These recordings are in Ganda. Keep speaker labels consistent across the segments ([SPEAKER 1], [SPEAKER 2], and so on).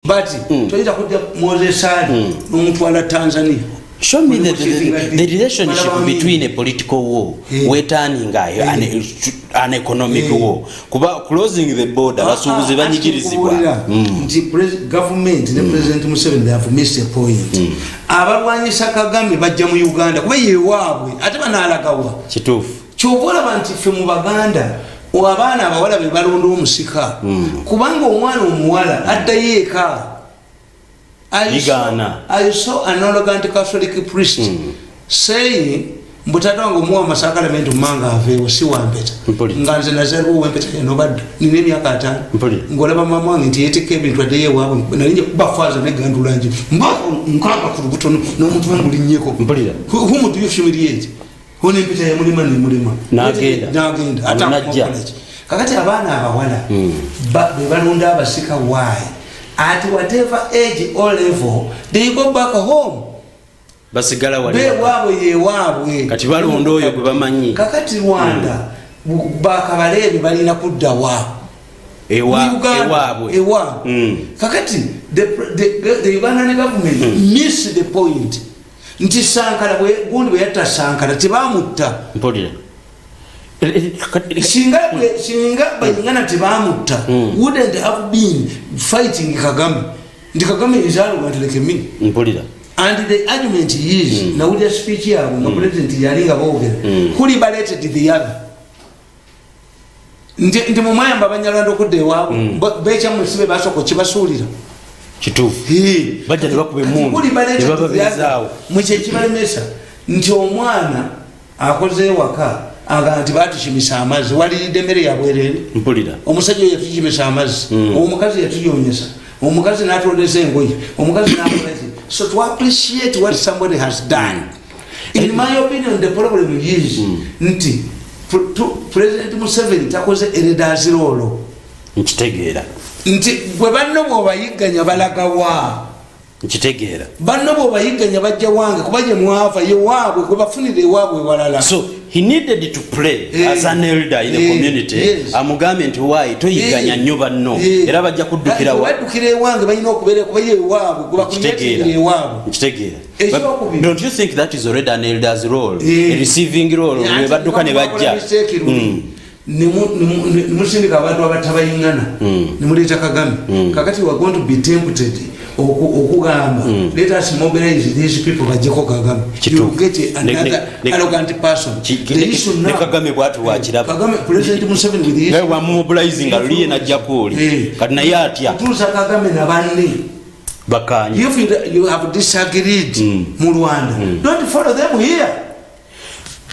[SPEAKER 1] but toyita kujja Moses Ali n'omutwala Tanzania.
[SPEAKER 2] Show me the relationship between a political war, turning an economic war. Kuba closing the border, basubuzi banyigirizibwa.
[SPEAKER 1] The government, the President Museveni, they have missed a point. Abalwanyisa Kagame bajja mu Uganda kuba yewaabwe ate banaalagawa.
[SPEAKER 2] Kituufu.
[SPEAKER 1] Kyobola banti ffe mu Baganda abaana abawala be balonda omusika kubanga omwana omuwala addayo eka. I saw an arrogant Catholic priest saying, Mbutadongo Mua Masakalamento Manga Ave, si wampeta. Nganze Nazaru Wempeta, nobody, Ninia Kata, Ngolaba Mamma, and Tieti came into a day while Buffers and Gandulanji. Mkapa Kubuton, no Mutuan Muliniko. Whom do you humiliate? Who named Peter Muliman? Nagin, Attack. Kakati Abana Awala, but the Vanunda Basika, why? At whatever age or level, they go back home.
[SPEAKER 2] Basigala wali.
[SPEAKER 1] Be wawe.
[SPEAKER 2] Kati balondoyo gwe bamanyi.
[SPEAKER 1] Kakati Rwanda bakabalebi balina kudda wa. Ewa. Kakati the Ugandan government missed the point. Nti Sankara gundi bwe yatta Sankara tebamutta.
[SPEAKER 2] Mpulira.
[SPEAKER 1] Singa bayingana tebamutta wouldn't have been fighting Kagame. The Kagame is arrogant like me.
[SPEAKER 2] Mpulira.
[SPEAKER 1] And the argument is now with the speech here when President Yalinga Bogen who liberated the other. Ndi mumayamba abanyarwanda okudde ewaabwe becha musibe basoko kibasulira
[SPEAKER 2] kituufu bajja ne bakube mundu ne baba bezaawo
[SPEAKER 1] mukye kibalemesa nti omwana akoze waka aganti batushimisa amazi walidde mmere yabwerere
[SPEAKER 2] mpulira
[SPEAKER 1] omusajja yatushimisa amazi omukazi yatuyonyesa omukazi n'atoleza engoye omukazi n'akolaki. So to appreciate what somebody has done, in my opinion the problem is nti President Museveni takoze eredazi rolo
[SPEAKER 2] nkitegeera
[SPEAKER 1] nti gwe banno bw'obayiganya balagawa
[SPEAKER 2] nkitegeera
[SPEAKER 1] banno bw'obayiganya bajja wange kuba gye mwava ye waabwe gwe bafunire ewaabwe walala.
[SPEAKER 2] So he needed to play as an elder in the community. Amugambe nti why toyiganya nnyo banno era bajja kuddukira
[SPEAKER 1] baddukira ewange balina okubeera kuba ye ewaabwe gwe bakunyekirira ewaabwe.
[SPEAKER 2] Nkitegeera. Don't you think that is already an elder's role, a receiving role, we badduka ne bajja
[SPEAKER 1] nimusindika abantu abatabayingana nimuleeta Kagame. Kakati we are going to be tempted okugamba let us mobilize these people bajjeko Kagame. You get another arrogant person. The issue now
[SPEAKER 2] Kagame bwatu wakiraba
[SPEAKER 1] Kagame President Museveni with the
[SPEAKER 2] issue wa mobilizing aliye na Japoli kati naye atya
[SPEAKER 1] tuza Kagame na banne
[SPEAKER 2] bakanyi.
[SPEAKER 1] If you have disagreed mu Rwanda don't follow them here.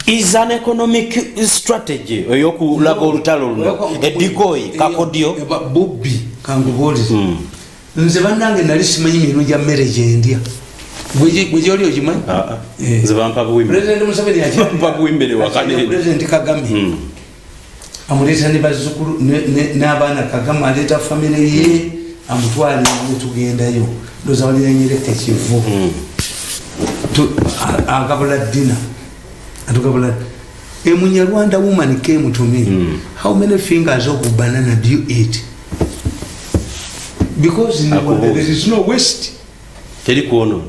[SPEAKER 2] Is an economic strategy eyokulaga olutalo luno edikoyi kakodyo
[SPEAKER 1] bubbi kangubulize nze bannange nali simanyi mirimu gya mmere gyendya gwe oli ogimanyi
[SPEAKER 2] nze bampa buwimbere
[SPEAKER 1] President Museveni
[SPEAKER 2] bampa buwimbere wakane
[SPEAKER 1] President Kagame amuleeta ne bazzukulu n'abaana Kagame aleeta famire ye amutwale ne tugendayo ndoza baliranyereka ekivu agabula dina atugabula Munyarwanda woman came to me. How many fingers of banana do you eat? Because in Rwanda there is no waste.
[SPEAKER 2] Teri kuono.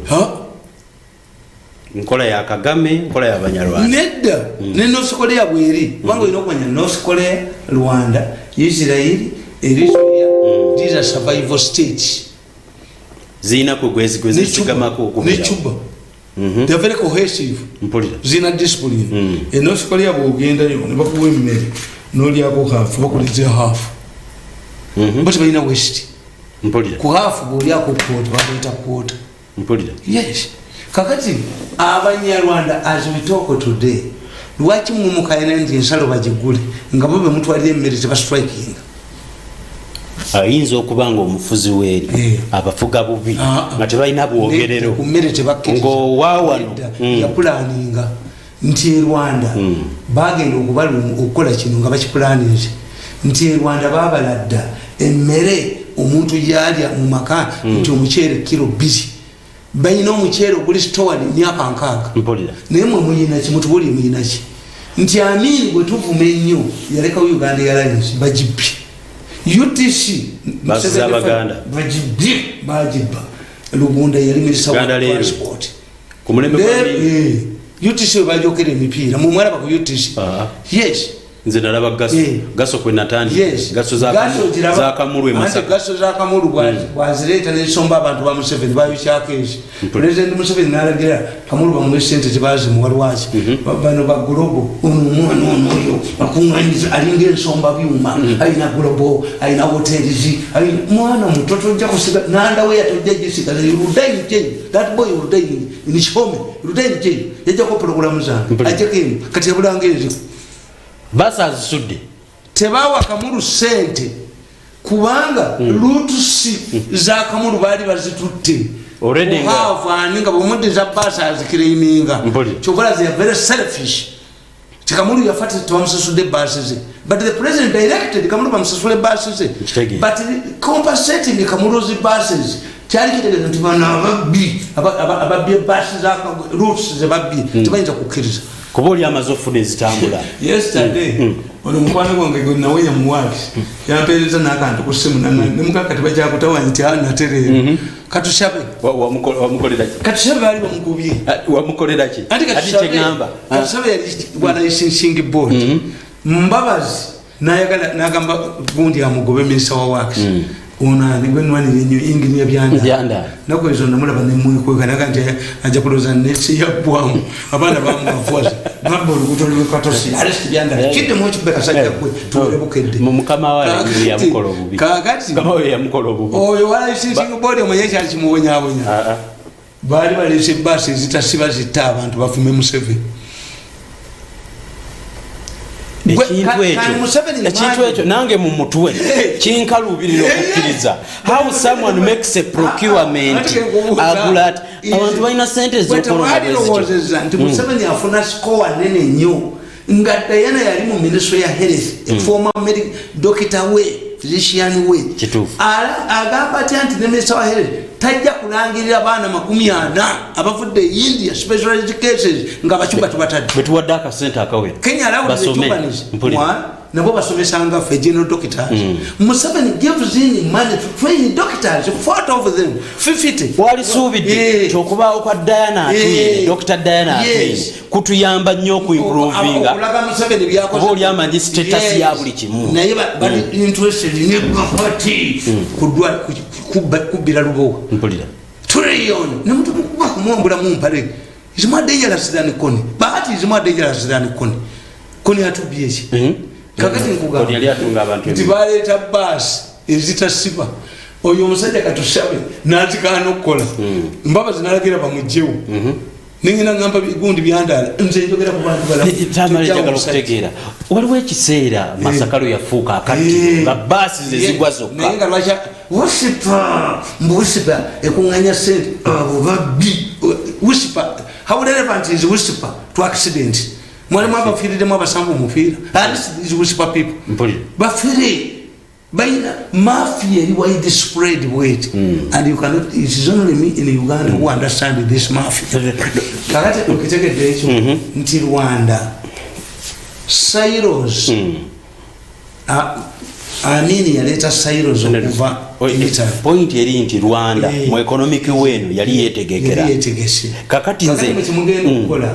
[SPEAKER 2] Nkola ya Kagame, nkola ya Banyarwanda.
[SPEAKER 1] Nedda. Ne North Korea bweri. Wango inokwanya North Korea, Rwanda, Israel, Eritrea. These are survival states.
[SPEAKER 2] Zina kugwezi sigamako okubira.
[SPEAKER 1] Ne Cuba. They are very cohesive. Zina discipline. In North Korea bwogenda yo ne bakuwa emmere n'olyako half bakulize half. But balina waste. Ku half bw'olyako quarter baleta quarter. Yes. Kakati Abanyarwanda as we talk today lwaki mumukayana nti ensalo bagigule nga bo bemutwalira emmere tebastriking.
[SPEAKER 2] Ayinza okubanga omufuzi weeri abafuga bubi nga tebalina bwogerero ng'owaawano
[SPEAKER 1] yapulaninga nti Rwanda bagenda okukola kino nga bakipulaninze nti Rwanda babaladda emmere omuntu gyalya mu maka nti omuceere kilo 2 balina omuceere oguli stored myaka 6 naye mwe muyina ki mutubuli muyina ki nti Amin gwe tuvuma ennyo yaleka Uganda Airlines bagibbi UTC
[SPEAKER 2] basi za Baganda
[SPEAKER 1] bajiba Lugunda yali minister wa transport
[SPEAKER 2] kumulembe kwa
[SPEAKER 1] UTC bajokere emipira mu mwala ku UTC yes
[SPEAKER 2] nze nalaba gaso kwe natandi gaso za kamuru emasaka
[SPEAKER 1] gaso za kamuru bwazireta n'esomba abantu ba Museveni babikyakezi president Museveni n'alagira kamuru bamwe sente zibazi mu walwazi bano ba global umwana oyo bakunganyiza alinga ensomba byuma aina global aina hotels aina mwana mutoto nja kusiga nanda we yatojja jisika rudaini change that boy rudaini ni chome rudaini change yaja ko program za ajeke kati yabulangezi
[SPEAKER 2] basa azisudde
[SPEAKER 1] tebawa kamuru sente kubanga lutusi za kamuru bali bazitutte
[SPEAKER 2] already
[SPEAKER 1] nga bomudde za basa azikiriminga chokola they are very selfish tikamuru yafata twamusasude buses but the president directed kamuru bamsasule buses but compensating kamuru zi buses cyari kitegeza nti bana ababbi buses za routes ze babbi tibayinza kukiriza
[SPEAKER 2] kuboli amazofu nezitambula
[SPEAKER 1] yesterday ono mukwana gwange nawe ya muwaki yampeleza nakantu kusimu nemukaka tibaja kutawanya ti ana tere katushabe
[SPEAKER 2] wamukolera
[SPEAKER 1] katushabe bali bamukubye
[SPEAKER 2] wamukolera ki
[SPEAKER 1] ati tegamba katushabe bwana ishingi board mbabazi nayagala nagamba gundi amugobe minister wa works una nigwenwani yenyu ingini byanda nako izo namulaba nemwe ko kana kanje aja kuloza nesi ya bwamu abana bamuvaza babo lukutoli katosi arrest byanda kide mocho beka sajja kwe tulebukedde
[SPEAKER 2] mukama wale ya mukolo bubi
[SPEAKER 1] kakati
[SPEAKER 2] kama we ya mukolo bubi
[SPEAKER 1] oyo wala single body mwenyeje alichimuwonya abonya bali sebasi zitasiba zita abantu bafume Museveni
[SPEAKER 2] ekintu ekyo nange mu mutwe kinkalubirira okukkiriza how someone makes a procurement agula abantu balina sente
[SPEAKER 1] z'okolonga nti Museveni afuna score nene nnyo nga Diana yali mu ministry ya health former medical doctor we physician we agamba ati ne minister wa health tajja kulangirira baana 40 abafudde India specialized cases nga bachuba tubatadde
[SPEAKER 2] betuwadde akasente akawera
[SPEAKER 1] Kenya basome nabo basomesanga general doctors Museveni gives in money to train doctors 40 of them 50
[SPEAKER 2] wali suubidde kyokubaawo kwa Diana atwine Dr. Diana atwine kutuyamba nnyo ku improvinga
[SPEAKER 1] okulaga Museveni byakoze
[SPEAKER 2] oli amanyi status ya buli kimu
[SPEAKER 1] naye bali interested ne party kudwa kubira lubo
[SPEAKER 2] mpulira
[SPEAKER 1] trillion nemuntu kuba kumwombula mumpale is more dangerous than Kony but is more dangerous than Kony atubye ki kakati nkugamba
[SPEAKER 2] yali atunga abantu
[SPEAKER 1] tibaleta bus ezitasiba oyo omusajja katushabe natikana okukola mbaba zinalagira bamujjewo ningina ngamba bigundi byandala nze njogera ku bantu bala
[SPEAKER 2] tamale jagalo kutegeera waliwo ekiseera Masakalo yafuuka akati nga basi zezigwa zokka
[SPEAKER 1] nenga lwacha whisper ekunganya sente abo babbi whisper how relevant is whisper to accident mwalimu abafiride mwabasambu mufira is whisper people bafire baina mafia is wide spread weight and you cannot, it is only me in Uganda who understand this mafia kakati ukitegedde ekyo nti Rwanda silos amini yaleta silos okuva
[SPEAKER 2] point eri nti Rwanda mu economic wenu yali yetegekera kakati nze
[SPEAKER 1] mugenda okukola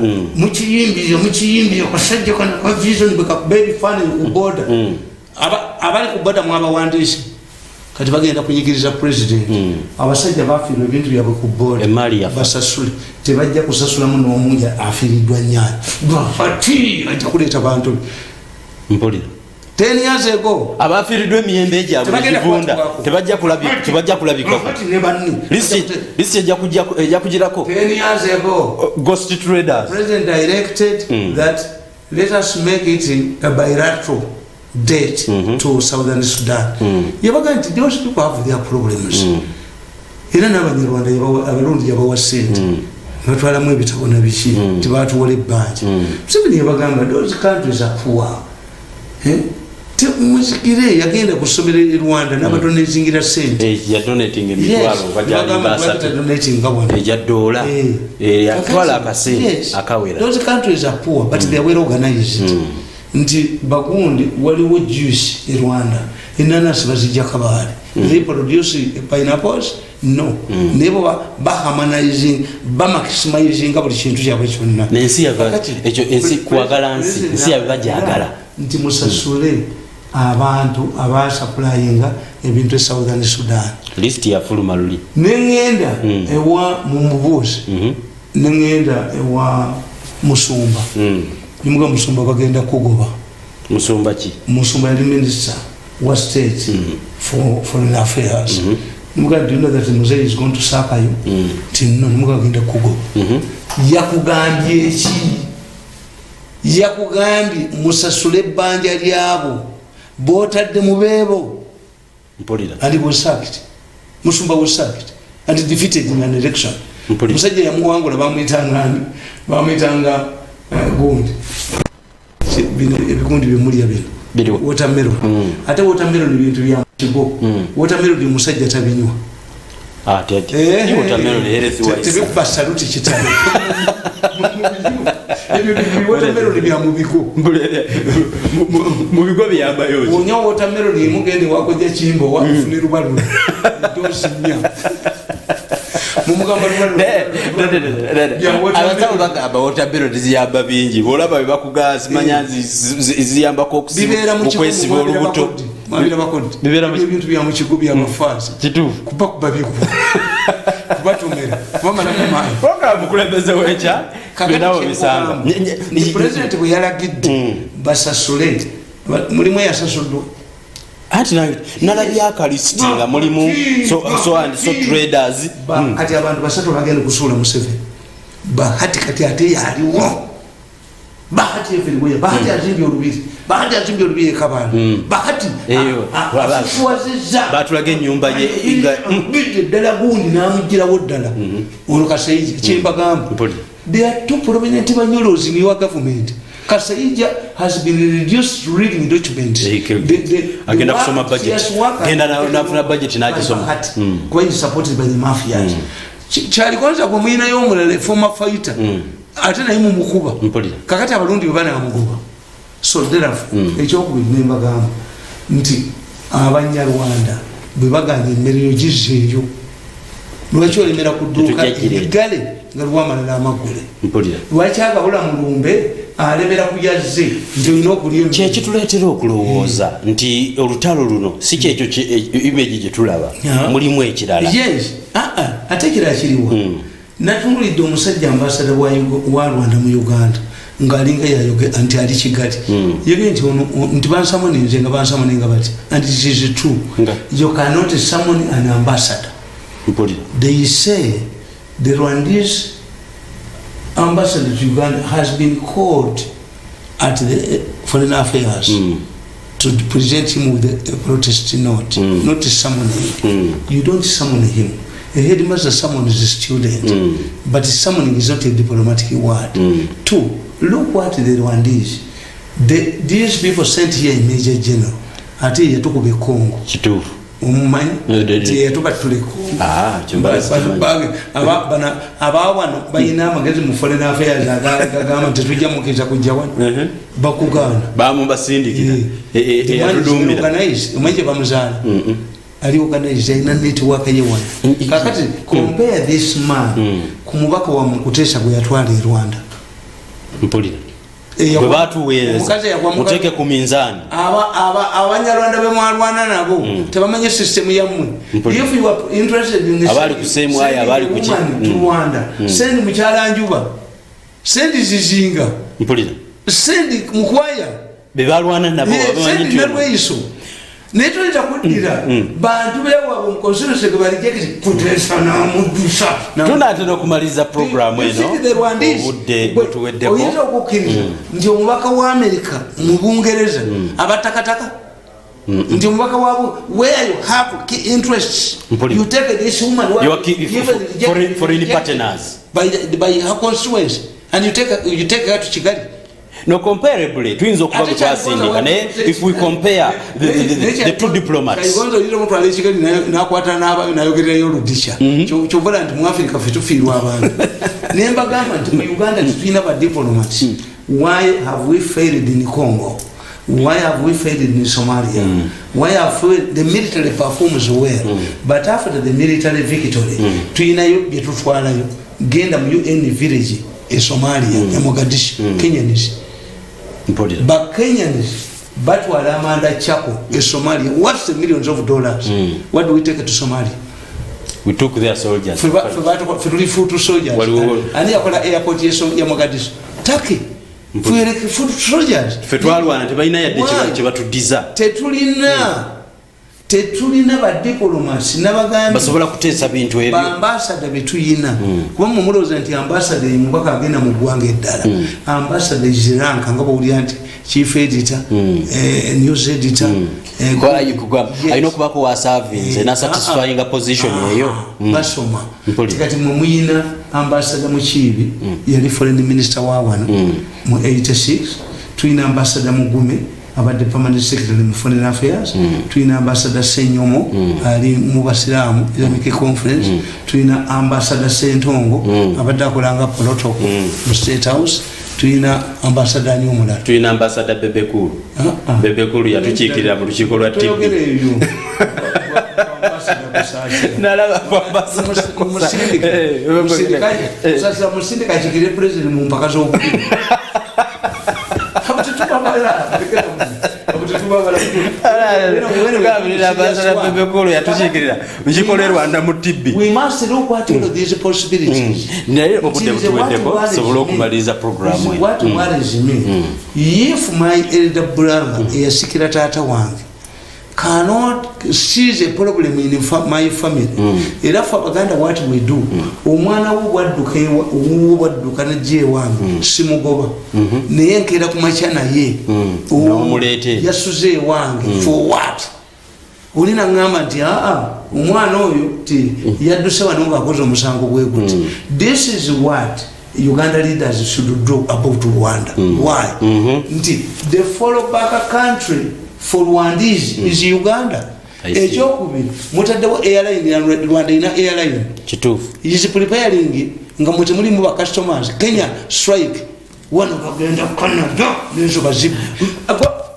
[SPEAKER 1] mukiyimbiyo kasajja kana kwa vision beka baby fan uboda abali kuboda mwabawandishi kati bagenda kunyigiriza president abasajja bafiirwa ebintu byabwe ku boda basasule tebajja kusasula muno omunja afiiriddwa nyanya bafati ajja kuleeta bantu
[SPEAKER 2] mpulira
[SPEAKER 1] 10 years ago
[SPEAKER 2] abafiiriddwa emiyembe egyabwe ekivunda tebajja kulabikako lisi ejja kugirako
[SPEAKER 1] 10 years ago
[SPEAKER 2] ghost traders
[SPEAKER 1] president directed that let us make it a bilateral date to Southern Sudan yabaga nti those people have their problems era n'abanyarwanda abarundi yabawa sente batwalamu ebitabo na biki tibatuwola ebbanja Museveni yabagamba those countries are poor muzikire yagenda kusomera e Rwanda n'abadonetingira sente
[SPEAKER 2] yadonating emitwalo ejadoola yatwala akasente akawera
[SPEAKER 1] those countries are poor but they are well organized nti bagundi waliwo Jews e Rwanda enanasi bazijja Kabale. They produce pineapples? No. Nebo baharmonizing, maximizing buli kintu kyabwe kyonna.
[SPEAKER 2] Nensi yava ekyo ensi kwagala nsi yabajagala.
[SPEAKER 1] Nti musasule abantu abasupplyinga ebintu e Southern Sudan.
[SPEAKER 2] List ya fuluma luli.
[SPEAKER 1] Nengenda ewa mumubuzi. Nengenda ewa Musumba. Nimuga Musumba bagenda kugoba.
[SPEAKER 2] Musumba ki?
[SPEAKER 1] Musumba yali minister wa state for foreign affairs. Nimuga, do you know that Mzee is going to sack you? Tinno nimuga bagenda kugoba. Yakugambye eki? Yakugambye musasule banja lyabo. Botadde mubebo.
[SPEAKER 2] Mpolira.
[SPEAKER 1] And he was sacked. Musumba was sacked and defeated in an election. Musajja yamuwangula bamuyitanga gundi. Ebigundi bimulya bino. Watermelon. Ate watermelon bintu bya kigo. Watermelon musajja tabinywa.
[SPEAKER 2] Tete. Watermelon healthy wise.
[SPEAKER 1] Tebe basaluti kitale. Watermelon bya mubiko.
[SPEAKER 2] Mubiko byamba yoje.
[SPEAKER 1] Onyo watermelon mugende wakoje kimbo wafune rubalu. Dosinya. Mumugamba rubalu.
[SPEAKER 2] Abatawo bagamba watermelon ziyamba bingi. Olaba bebakugazi manyanzi ziyamba ko okwesiba olubuto.
[SPEAKER 1] Mabira bakodi.
[SPEAKER 2] Bibera mu
[SPEAKER 1] bintu bya mu kigo bya mafazi.
[SPEAKER 2] Kitufu.
[SPEAKER 1] Kuba biku. Kubatumira. Mama na mama.
[SPEAKER 2] Program kulembeze wecha. Benawo bisanga.
[SPEAKER 1] Ni president bwe yalagidde basasule. Mulimu yasasudwa.
[SPEAKER 2] Ati nalabya kalistinga mulimu so traders.
[SPEAKER 1] Kati abantu basatu bagenda kusula Museveni. Bahati kati ate yaliwo. Bahati everywhere. Bahati azimbi olubiri. Bahati azimbi olubiri Kabale. Bahati.
[SPEAKER 2] Batulage nyumba ye inga
[SPEAKER 1] dala gundi namugira wodala. Olukasayiji chimbagamba. There are two prominent banyolos in your government. Kasaija has been reduced to reading documents.
[SPEAKER 2] Agenda kusoma budget. Genda na budget nakisoma.
[SPEAKER 1] Quite supported by the mafias. Chali kwanza kwa mwina yomulale former fighter. Ate na imu mukuba. Kakati abalundi bana bamukuba. So therefore ekyokubimba gamba nti Abanyarwanda bwe baganye emmere gizeeyo. Lwaki olemera kuduuka igale nga lwamalala amagule. Lwaki agabula mulumbe alemera kuyazze nti olina okulya
[SPEAKER 2] kyekituleetera okulowooza nti olutalo luno si kyekyo image gye tulaba mulimu ekirala.
[SPEAKER 1] Yes, ate ekirala kiriwa. Natunuulidde omusajja ambasada wa Rwanda mu Uganda ng'alinga yayoge anti ali Kigali. Yege nti bansamoninze nga bansamoninga bati. And it is true. You cannot summon an ambassador. They say the Rwandese ambassador to Uganda has been called at the Foreign Affairs to present him with a protest note, not to summon him. You don't summon him. A headmaster summons a student, but summoning is not a diplomatic word. Two, look what the Rwandese, these people sent here in Major General. Ati yatukube Congo.
[SPEAKER 2] Kitufu.
[SPEAKER 1] Umumanyi yatuba tuleko. Abawano bayina amagezi mu Foreign Affairs agamba tetujja mukiriza kujja wano. Bakugana.
[SPEAKER 2] Bamu basindikira. Yatudumira.
[SPEAKER 1] Umanje bamuzaala. Ali organized ina network ye wano. Kakati compare this man kumubaka wa Mukutesa gwe yatwala e Rwanda.
[SPEAKER 2] Mpulira. Bwe batuweereza muteke ku minzaani.
[SPEAKER 1] Abanyarwanda be mwarwana nabo tebamanye system yammwe. If you are interested in this,
[SPEAKER 2] abali kusemu aya abali kuki
[SPEAKER 1] Rwanda send mukyala Njuba, send Zizinga,
[SPEAKER 2] mpulira,
[SPEAKER 1] send Mukwaya
[SPEAKER 2] be balwana nabo bamanyi
[SPEAKER 1] nti neto leta kudira bantu bewa mu consensus ke bali jekiti kutesa na mudusa
[SPEAKER 2] tunatera kumaliza program eno obudde tuweddeko
[SPEAKER 1] oyizo okukiriza nti omubaka wa America mu Bungereza abatakataka nti omubaka wabo where you have key interests you take this woman
[SPEAKER 2] foreign partners
[SPEAKER 1] by her constituency and you take her to Kigali.
[SPEAKER 2] No, comparably, twins of if we compare the two diplomats. Why have we failed in Congo?
[SPEAKER 1] Why have we failed in Somalia? Why have the military performs well? But after the military victory, tuinayo byetutwalayo genda mu UN village in Somalia, Mogadishu, Kenyans. But Kenyans, batwala amanda chako in Somalia. What's the millions of dollars? What do we take to Somalia?
[SPEAKER 2] We took their soldiers.
[SPEAKER 1] For soldiers. And yakola airport ya Mogadishu. Turkey. Food soldiers.
[SPEAKER 2] Fetwalwana tebalina yadde kyebatudiza.
[SPEAKER 1] Tetulina ba diplomats n'abaganda
[SPEAKER 2] basobola kuteesa bintu ebyo.
[SPEAKER 1] Ba ambassador betuyina. Kuba mumuloza nti ambassador mubaka agenda mu ggwanga eddala. Ambassador iziranka nga bawulira nti chief editor, news editor.
[SPEAKER 2] Ayina okubako wa service na satisfying a position eyo.
[SPEAKER 1] Basoma. Kati muyina ambassador Mukiibi yali foreign minister wa wano mu 86. Tuyina ambassador Mugume abadde permanent secretary mu foreign affairs. Tuyina ambassador Senyomo ali mu Basiraamu Islamic conference. Tuyina ambassador Sentongo abadde akolanga protocol mu State House. Tuyina ambassador Nyomula.
[SPEAKER 2] Tuyina ambassador Bebekulu. Bebekulu yatukiikirira mu lukiiko lwa TV.
[SPEAKER 1] Sasa musindika chikire president mu mpaka zo we must look at all these possibilities. What worries me, if my elder brother yasikira tata wange cannot seize a problem in my family. Enough Abaganda what we do. Omwana wo wadduka na je wange simugoba. Naye nkera kumachana ye.
[SPEAKER 2] Omulete.
[SPEAKER 1] Yasuze wange for what? Ulina ngamba nti omwana oyo ti yadduse wano ng'akoze omusango gwe guti. This is what Uganda leaders should do about Rwanda. Why? Nti the follow back country for Rwandese is Uganda. Ejokubiri mutaddewo airline ya Rwanda ina airline
[SPEAKER 2] kituufu
[SPEAKER 1] is preparing nga muti muli mu customers. Kenya strike one bagenda Canada nezo bazibu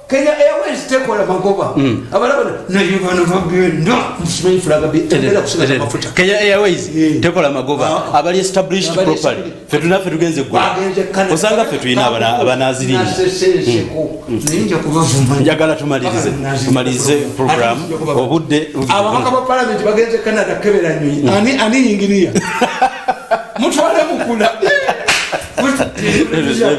[SPEAKER 1] Kenya Airways tekola magoba abalaba na Uganda bagenda msimanyi flaga bi tembera kusika mafuta
[SPEAKER 2] Kenya Airways tekola magoba abali established properly fetuna fetugenze kwa osanga fetuyina abanazirindi
[SPEAKER 1] ninja kubavuma
[SPEAKER 2] njagala tumalize program obudde
[SPEAKER 1] abaka ba parliament bagenze Canada kebera nyinyi ani yingiria mutwale mukula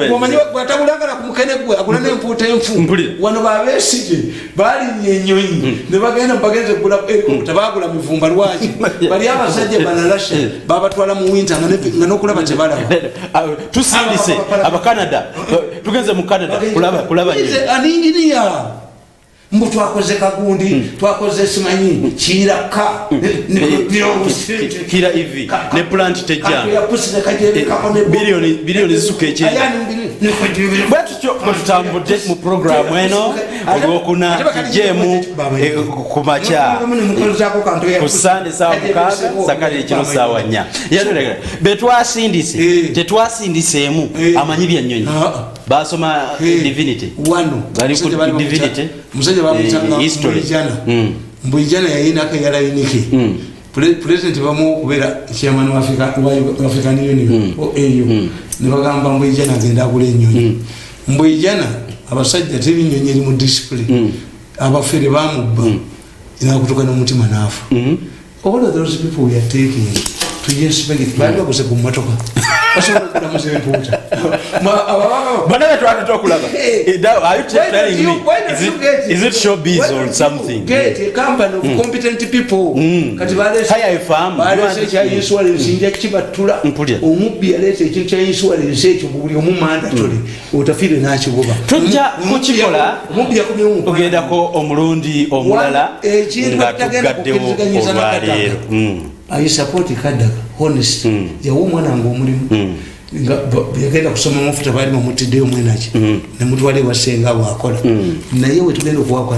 [SPEAKER 1] Mwamanyi watabulanga na kumukene gwe akulane mputa enfu wano babesije bali nyenyonyi ne bagenda bagenze kula tabagula mivumba lwaji bali abasajje banalashe babatwala mu winter nga nokulaba tebala
[SPEAKER 2] tusindise aba Canada tugenze mu Canada kulaba
[SPEAKER 1] aningiria mbu twakoze kagundi twakoze simanyi kiraka
[SPEAKER 2] kira hivi ne plant tejja bilioni zisuka eche batutambudde mu program eno olwokuna kijemu kumacha kusande sawa mukaaga sakali ekiro sawa nya yatuleka tetwasindisemu amanyi byannyonyi basoma divinity
[SPEAKER 1] wano
[SPEAKER 2] bali ku divinity
[SPEAKER 1] musajja bamutanga mbuyijana yayina kayala yiniki president bamu kubera chairman wa African Union AU nibagamba mbuyijana agenda akula ennyonyi mbuyijana abasajja tebinyonyi eri mu discipline abafere bamubba ina kutoka n'omutima nafu all of those people we are taking to yes bagi bali bakose ku motoka basobola kula muzebe puta
[SPEAKER 2] bana wetu atokulaba are you telling me is it showbiz or something
[SPEAKER 1] get a company of competent people kati bale
[SPEAKER 2] haya ifahamu
[SPEAKER 1] bale cha insurance inja kibatula omubbi yalese ekyo cha insurance ekyo buli omumanda tuli utafire nakyo buba
[SPEAKER 2] tujja kukikola
[SPEAKER 1] omubbi yakumye
[SPEAKER 2] ogenda ko omulundi omulala nga tugaddewo olwaleero
[SPEAKER 1] I support Kadaga honest yawo mwana ngo omulimu nga yagenda kusoma mafuta bali mu mutide omwenaji ne mutwale wasenga wakola naye we tugenda okuwakwa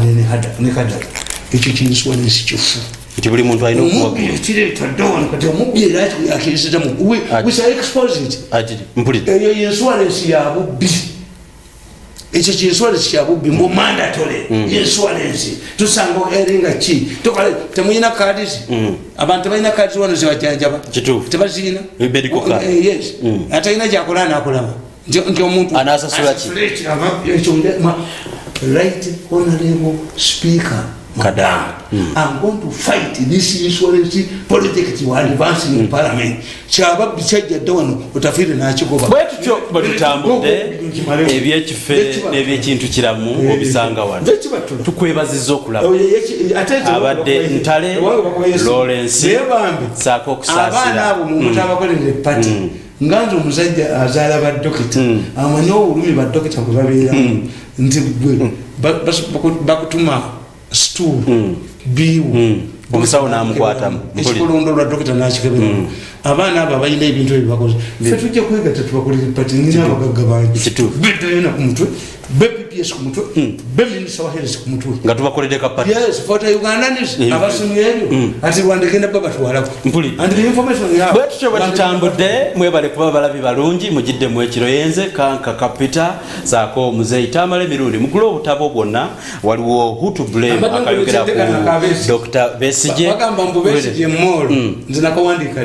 [SPEAKER 1] ne Kadaga ekyo kinsuwanisi kifu
[SPEAKER 2] iti buli muntu alina okuwagira
[SPEAKER 1] kire tadon kati omubbi era akirisita mu we shall expose it
[SPEAKER 2] ati mpulira
[SPEAKER 1] eyo insurance ya bubbi ekyo kinsolesi kyabubbi mbu mandatory insurance tusanga eringa ki tokale temuyina kadisi abantu tebalina kadisi wano zibajanjaba tebazirina yes atalina gyakola nakolaba nti omuntu
[SPEAKER 2] anasasula ki
[SPEAKER 1] right honorable speaker Madam, I'm going to fight this insurance project you are advancing in parliament. Chaba bichaja dawano utafiri na chikoba.
[SPEAKER 2] Bwetu cho batutambudde ebyekife n'ebyekintu kiramu obisanga wano. Tukwebaziza okulaba. Abadde Ntale Lawrence Sako kusasira.
[SPEAKER 1] Abana abo muntu abakolere party. Nganzo omusajja azaala ba dokita. Amanyi obulumi ba dokita kubabeera. Nti bakutuma stool biwu
[SPEAKER 2] omusawo namukwata
[SPEAKER 1] ekikolondo lwa dokita nakikebera abaana abo abalina ebintu ebibakoze ffe tujja kwegatta tubakolere pati nina abagagga bangi bedayina ku mutwe bpps ku mutwe beminisa wa health ku mutwe
[SPEAKER 2] nga tubakolere kapati
[SPEAKER 1] yes fota ugandanis abasimu ebyo ati rwandegenda babatwalako and the information yabo
[SPEAKER 2] bwetutyo bwetutambudde mwebale kuba balabi balungi mujidde mu ekiro yenze kanka kapita Sako Muzeyi Tamale Mirundi mugula obutabo bwonna waliwo who to blame akayogera ku Dr. Besigye
[SPEAKER 1] bagamba mbu Besigye mall nze nakawandika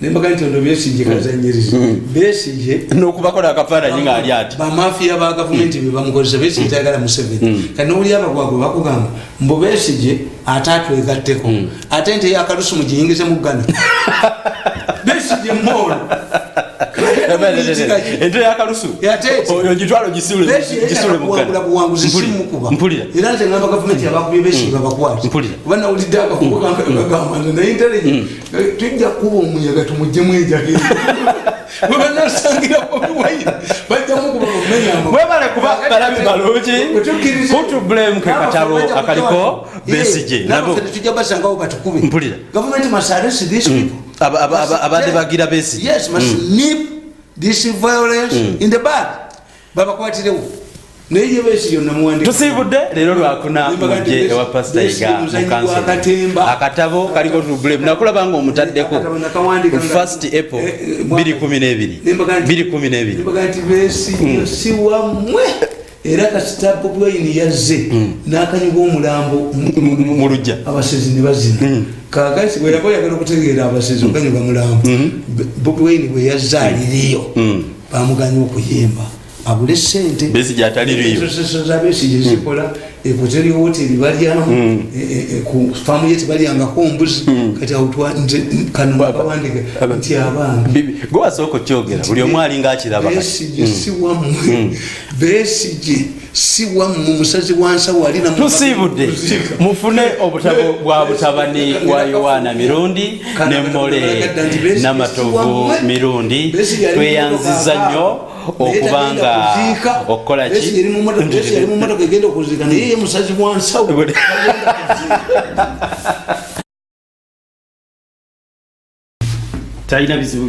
[SPEAKER 1] nembaga nti ndo Besigye kazanyiriza Besigye
[SPEAKER 2] n'okubakola akafaananyi ng'ali ati
[SPEAKER 1] bamafia ba gavumenti bebamukozesa Besigye tayagala Museveni kati n'oli abagwagwe bakugamba mbu Besigye atatwegatteko ate nti akalusu mugiyingize mu Ghana Besigye mall
[SPEAKER 2] ente yakalusu oyo gitwalo gisule
[SPEAKER 1] mukula buwanguzi simukuba era nze ngamba gavumenti abakubye Besigye babakwati kubana ulidde akakuba kagamba na intelligence tujja kuba omuyaga tumujjemu ejagiri webanasangiraku obuwaire bajjamu kuba omumenyamu
[SPEAKER 2] webale kuba balabi balungi who to blame ke katabo akaliko Besigye
[SPEAKER 1] nabo tujja basangawo batukube gavumenti must arrest these people
[SPEAKER 2] abadde bagira Besigye
[SPEAKER 1] yes must nip this violence in the bud babakwatirewo naye Besigye namuwandika
[SPEAKER 2] tusibudde leero lwakuna muje ewa pastor Iga mukanso akatabo kaliko to blame nakulaba nga omutaddeko 1st April 2012
[SPEAKER 1] bagati Besigye si wamwe era kasitapo bwayini yazze nakanyuga omulambo
[SPEAKER 2] mu lujja
[SPEAKER 1] abasezi ne bazina kagasi bwe yako yagala okutegeera abasezi okanyuga mulambo Bobi Wine bwe yazaaliriyo bamuganya okuyimba abule sente
[SPEAKER 2] Besigye ataliriyo
[SPEAKER 1] Besigye zikola ekoteri hoteli balyamu ku famu yeti balyangako ombuzi kati awutwa nze kano bakawandika nti abanga
[SPEAKER 2] gwe wasooka okyogera buli omu alinga akiraba
[SPEAKER 1] Besigye si wammwe Besigye si wammwe musazi wansawo alina
[SPEAKER 2] tusibudde mufune obutabo bwa butabani wa Yohana Mirundi ne Mole Namatovu Mirundi tweyanziza nnyo okubanga okukola ki
[SPEAKER 1] yali mu motoka egenda okuzika naye ye musazi wansawo
[SPEAKER 2] talina bizibu